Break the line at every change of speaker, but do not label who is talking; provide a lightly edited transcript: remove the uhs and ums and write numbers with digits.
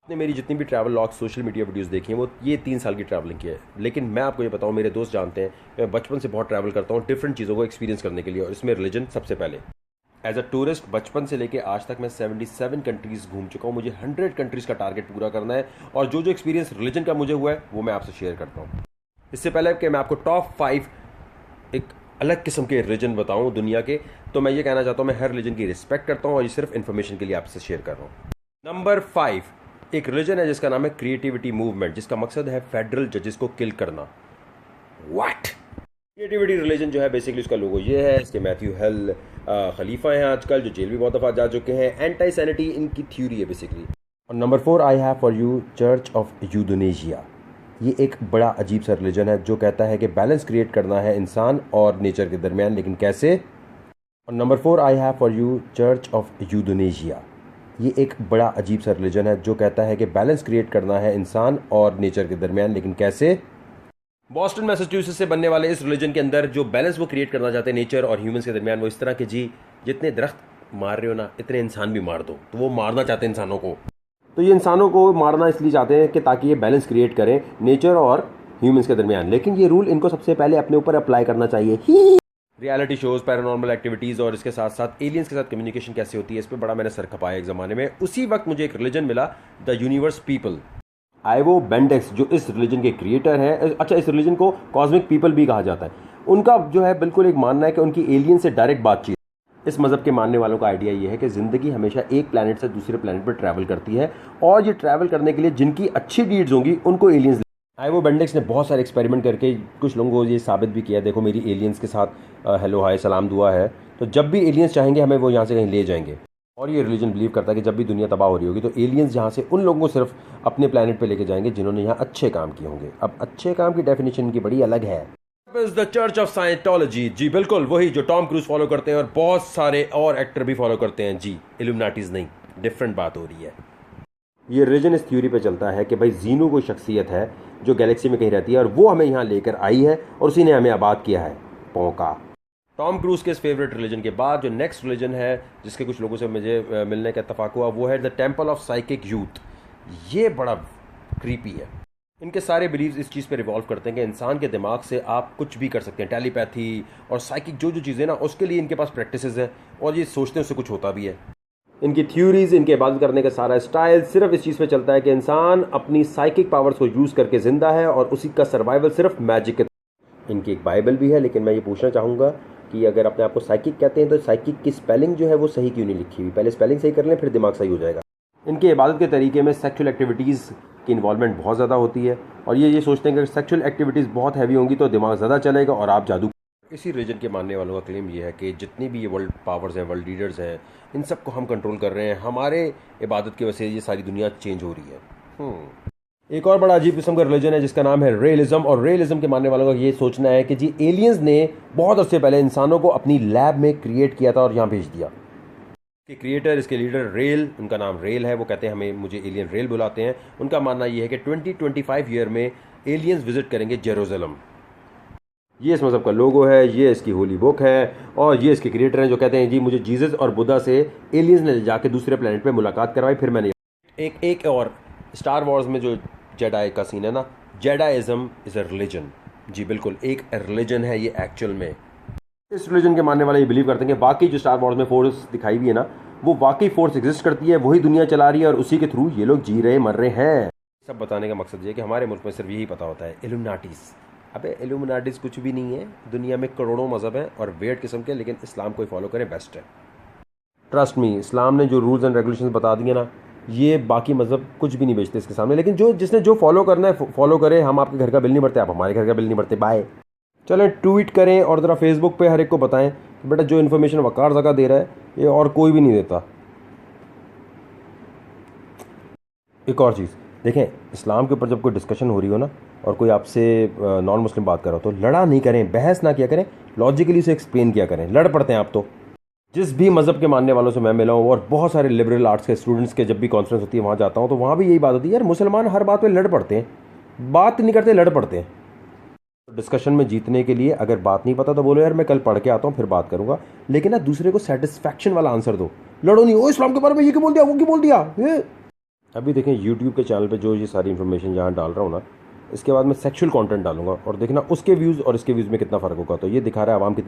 आपने मेरी जितनी भी travel log social media videos देखी हैं वो ये 3 साल की ट्रैवलिंग की है। लेकिन मैं आपको ये बताऊं, मेरे दोस्त जानते हैं मैं बचपन से बहुत ट्रैवल करता हूँ डिफरेंट चीज़ों को एक्सपीरियंस करने के लिए, और इसमें रिलीजन सबसे पहले। एज अ टूरिस्ट बचपन से लेके आज तक मैं 77 कंट्रीज़ घूम चुका हूँ। मुझे 100 कंट्रीज़ का टारगेट पूरा करना है, और जो जो एक्सपीरियंस रिलीजन का मुझे हुआ है वो मैं आपसे शेयर करता हूँ। इससे पहले कि मैं आपको टॉप 5 एक अलग किस्म के रिलीजन बताऊँ दुनिया के, तो मैं ये कहना चाहता हूँ मैं हर रिलीजन की रिस्पेक्ट करता हूँ, और ये सिर्फ इन्फॉर्मेशन के लिए आपसे शेयर कर रहा हूँ। नंबर 5, एक रिलीजन है जिसका नाम है क्रिएटिविटी मूवमेंट, जिसका मकसद है फेडरल जजेस को किल करना। व्हाट? क्रिएटिविटी रिलीजन जो है बेसिकली उसका लोगो ये है। इसके मैथ्यू हेल खलीफा हैं आजकल, जो जेल भी बहुत दफ़ा जा चुके हैं। एंटी सैनिटी इनकी थ्योरी है बेसिकली। और number 4 I have for you church of euthanasia. ये एक बड़ा अजीब सा रिलीजन है जो कहता है कि बैलेंस क्रिएट करना है इंसान और नेचर के दरमियान, लेकिन कैसे? और number 4 I have for you church of euthanasia. ये एक बड़ा अजीब सा रिलीजन है जो कहता है कि बैलेंस क्रिएट करना है इंसान और नेचर के दरमियान, लेकिन कैसे? बॉस्टन मैसाचुसेट्स से बनने वाले इस रिलीजन के अंदर जो बैलेंस वो क्रिएट करना चाहते हैं नेचर और ह्यूमंस के दरमियान, वो इस तरह के जी जितने दरख्त मार रहे हो ना, इतने इंसान भी मार दो। तो वो मारना चाहते हैं इंसानों को। तो ये इंसानों को मारना इसलिए चाहते हैं कि ताकि ये बैलेंस क्रिएट करें नेचर और ह्यूमंस के दरमियान। लेकिन ये रूल इनको सबसे पहले अपने ऊपर अप्लाई करना चाहिए। रियलिटी शोज, पैरानॉर्मल एक्टिविटीज़ और इसके साथ साथ एलियंस के साथ कम्युनिकेशन कैसे होती है, इस पर बड़ा मैंने सर खपाया एक ज़माने में। उसी वक्त मुझे एक रिलीजन मिला, द यूनिवर्स पीपल। आइवो बेंडेक्स जो इस रिलीजन के क्रिएटर हैं, अच्छा इस रिलीजन को कॉस्मिक पीपल भी कहा जाता है, उनका जो है बिल्कुल एक मानना है कि उनकी एलियन से डायरेक्ट बातचीत। इस मज़हब के मानने वालों का आइडिया ये है कि ज़िंदगी हमेशा एक प्लैनेट से दूसरे प्लैनेट पर ट्रैवल करती है, और ये ट्रैवल करने के लिए जिनकी अच्छी डीड्स होंगी उनको एलियंस। आइवो बेंडेक्स ने बहुत सारे एक्सपेरिमेंट करके कुछ लोगों को ये साबित भी किया, देखो मेरी एलियंस के साथ हेलो हाय सलाम दुआ है, तो जब भी एलियंस चाहेंगे हमें वो यहाँ से कहीं ले जाएंगे। और ये रिलीजन बिलीव करता है कि जब भी दुनिया तबाह हो रही होगी तो एलियंस यहाँ से उन लोगों को सिर्फ अपने प्लैनेट पे लेके जाएंगे जिन्होंने यहाँ अच्छे काम किए होंगे। अब अच्छे काम की डेफिनेशन इनकी बड़ी अलग है। द चर्च ऑफ साइंटोलॉजी, जी बिल्कुल वही जो टॉम क्रूज फॉलो करते हैं और बहुत सारे और एक्टर भी फॉलो करते हैं जी, इल्यूमिनाटीज नहीं, डिफरेंट बात हो रही है। ये रिलीजन इस थ्योरी पे चलता है कि भाई जीनो कोई शख्सियत है जो गैलेक्सी में कहीं रहती है और वो हमें यहाँ लेकर आई है और उसी ने हमें आबाद किया है। पौका। टॉम क्रूज के इस फेवरेट रिलीजन के बाद जो नेक्स्ट रिलीजन है जिसके कुछ लोगों से मुझे मिलने का इत्तफाक हुआ, वो है the temple of psychic youth. ये बड़ा क्रीपी है। इनके सारे बिलीव्स इस चीज़ पे रिवॉल्व करते हैं कि इंसान के दिमाग से आप कुछ भी कर सकते हैं। टेलीपैथी और साइकिक जो जो चीज़ें ना, उसके लिए इनके पास प्रैक्टिसेस हैं और ये सोचते हैं उससे कुछ होता भी है। इनकी थ्योरीज, इनके इबादत करने का सारा स्टाइल सिर्फ इस चीज़ पे चलता है कि इंसान अपनी साइकिक पावर्स को यूज़ करके ज़िंदा है और उसी का सर्वाइवल सिर्फ मैजिक के। इनकी एक बाइबल भी है, लेकिन मैं ये पूछना चाहूँगा कि अगर अपने आप को साइकिक कहते हैं तो साइकिक की स्पेलिंग जो है वो सही क्यों नहीं लिखी हुई? पहले स्पेलिंग सही कर लें फिर दिमाग सही हो जाएगा। इनके इबादत के तरीके में सेक्सुअल एक्टिविटीज़ की इन्वॉल्वमेंट बहुत ज़्यादा होती है, और ये सोचते हैं कि अगर सेक्सुअल एक्टिविटीज़ बहुत हैवी होंगी तो दिमाग ज़्यादा चलेगा और आप जादू। इसी रीजन के मानने वालों का क्लेम ये है कि जितनी भी ये वर्ल्ड पावर्स हैं, वर्ल्ड लीडर्स हैं, इन सबको हम कंट्रोल कर रहे हैं। हमारे इबादत की वजह से ये सारी दुनिया चेंज हो रही है। एक और बड़ा अजीब किस्म का रिलीजन है जिसका नाम है रियलिज्म, और रियलिज्म के मानने वालों का ये सोचना है कि जी एलियंस ने बहुत अर्से पहले इंसानों को अपनी लैब में क्रिएट किया था और यहाँ भेज दिया। इसके क्रिएटर, इसके लीडर रेल, उनका नाम रेल है, वो कहते हैं हमें मुझे एलियन रेल बुलाते हैं। उनका मानना ये है कि 2025 ईयर में एलियंस विजिट करेंगे जेरूसलम। ये इस मज़हब का लोगो है, ये इसकी होली बुक है, और ये इसके क्रिएटर हैं जो कहते हैं जी मुझे जीसस और बुद्धा से एलियंस ने जाके दूसरे प्लेनेट पे मुलाकात करवाई, फिर मैंने एक और स्टार वॉर्स में जो जेडाई का सीन है ना, जेडाइज्म इज़ अ रिलीजन। जी बिल्कुल, एक रिलीजन है ये एक्चुअल में। इस रिलीजन के मानने वाले ये बिलीव करते हैं कि बाकी जो स्टार वॉर्स में फोर्स दिखाई हुई है ना, वो वाकई फोर्स एग्जिस्ट करती है, वही दुनिया चला रही है और उसी के थ्रू ये लोग जी रहे मर रहे हैं। सब बताने का मकसद ये कि हमारे मुल्क में सिर्फ यही पता होता है इल्यूमिनाटीज़। अबे इल्यूमिनाटीज़ कुछ भी नहीं है, दुनिया में करोड़ों मज़हब हैं और वेट किस्म के, लेकिन इस्लाम को फॉलो करें बेस्ट है। ट्रस्ट मी, इस्लाम ने जो रूल्स एंड रेगुलेशंस बता दिए ना, ये बाकी मज़हब कुछ भी नहीं बेचते इसके सामने। लेकिन जिसने जो फॉलो करना है फॉलो करे। हम आपके घर का बिल नहीं भरते, आप हमारे घर का बिल नहीं भरते। बाय। चलें ट्वीट करें और ज़रा फेसबुक पे हर एक को बताएं कि बेटा जो इन्फॉर्मेशन वकार ज़का दे रहा है ये और कोई भी नहीं देता। एक और चीज़ देखें, इस्लाम के ऊपर जब कोई डिस्कशन हो रही हो ना और कोई आपसे नॉन मुस्लिम बात कर रहा हो तो लड़ा नहीं करें, बहस ना किया करें, लॉजिकली उसे एक्सप्लेन किया करें। लड़ पड़ते हैं आप तो। जिस भी मज़हब के मानने वालों से मैं मिला हूँ और बहुत सारे लिबरल आर्ट्स के स्टूडेंट्स के जब भी कॉन्फ्रेंस होती है वहाँ जाता हूँ तो वहाँ भी यही बात होती है, यार मुसलमान हर बात पे लड़ पड़ते हैं, बात नहीं करते लड़ पड़ते हैं। डिस्कशन में जीतने के लिए अगर बात नहीं पता तो बोलो यार मैं कल पढ़ के आता हूँ फिर बात करूँगा, लेकिन ना दूसरे को सेटिस्फैक्शन वाला आंसर दो। लड़ो नहीं, ओ इस्लाम के बारे में ये क्यों बोल दिया, वो क्यों बोल दिया। अभी देखें यूट्यूब के चैनल पे जो ये सारी इन्फॉर्मेशन यहाँ डाल रहा हूँ ना, इसके बाद मैं सेक्सुअल कंटेंट डालूंगा और देखना उसके व्यूज़ और इसके व्यूज़ में कितना फ़र्क होगा। तो ये दिखा रहा है आवाम कितनी